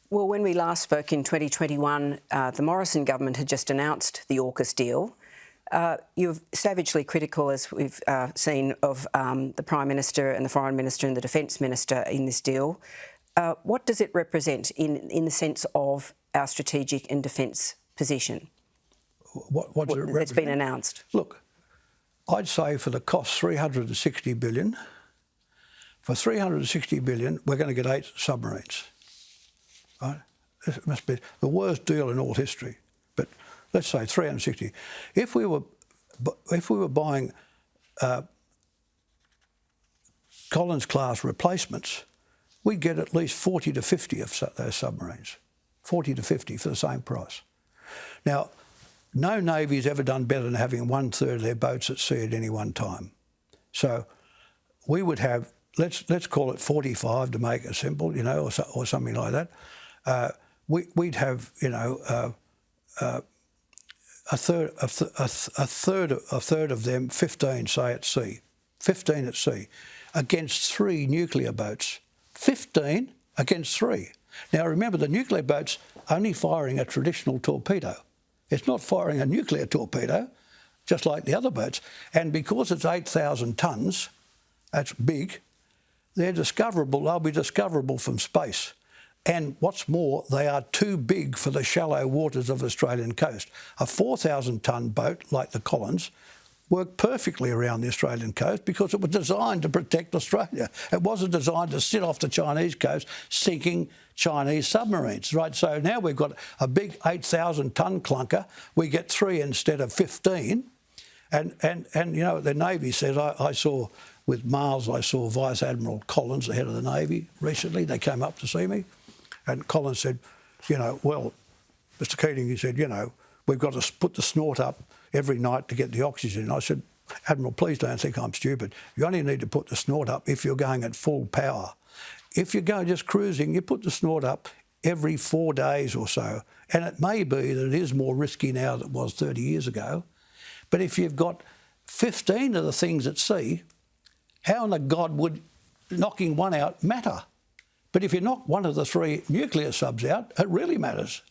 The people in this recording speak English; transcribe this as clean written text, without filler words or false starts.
Well, when we last spoke in 2021, the Morrison government had just announced the AUKUS deal. You're savagely critical, as we've seen, of the Prime Minister and the Foreign Minister and the Defence Minister in this deal. What does it represent in the sense of our strategic and defence position? What does it represent? That's been announced. Look, I'd say for the cost, $360 billion. For $360 billion, we're going to get 8 submarines. Right? It must be the worst deal in all history. But let's say 360. If we were buying Collins-class replacements, we'd get at least 40 to 50 of those submarines. 40 to 50 for the same price. Now, no Navy's ever done better than having 1/3 of their boats at sea at any one time. So we would have, let's call it 45 to make it simple, you know, or something like that. We'd have, you know, a third of them, 15, say, at sea. 15 at sea, against 3 nuclear boats. 15 against 3. Now, remember, the nuclear boat's only firing a traditional torpedo. It's not firing a nuclear torpedo, just like the other boats. And because it's 8,000 tonnes, that's big, they're discoverable. They'll be discoverable from space. And what's more, they are too big for the shallow waters of the Australian coast. A 4,000-tonne boat, like the Collins, worked perfectly around the Australian coast because it was designed to protect Australia. It wasn't designed to sit off the Chinese coast sinking Chinese submarines, right? So now we've got a big 8,000-tonne clunker. We get 3 instead of 15. And you know, the Navy says, I saw with Miles, I saw Vice Admiral Collins, the head of the Navy, recently. They came up to see me. And Collins said, you know, well, Mr Keating, he said, you know, we've got to put the snort up every night to get the oxygen. And I said, Admiral, please don't think I'm stupid. You only need to put the snort up if you're going at full power. If you go just cruising, you put the snort up every 4 days or so. And it may be that it is more risky now than it was 30 years ago. But if you've got 15 of the things at sea, how in the God would knocking one out matter? But if you knock one of the 3 nuclear subs out, it really matters.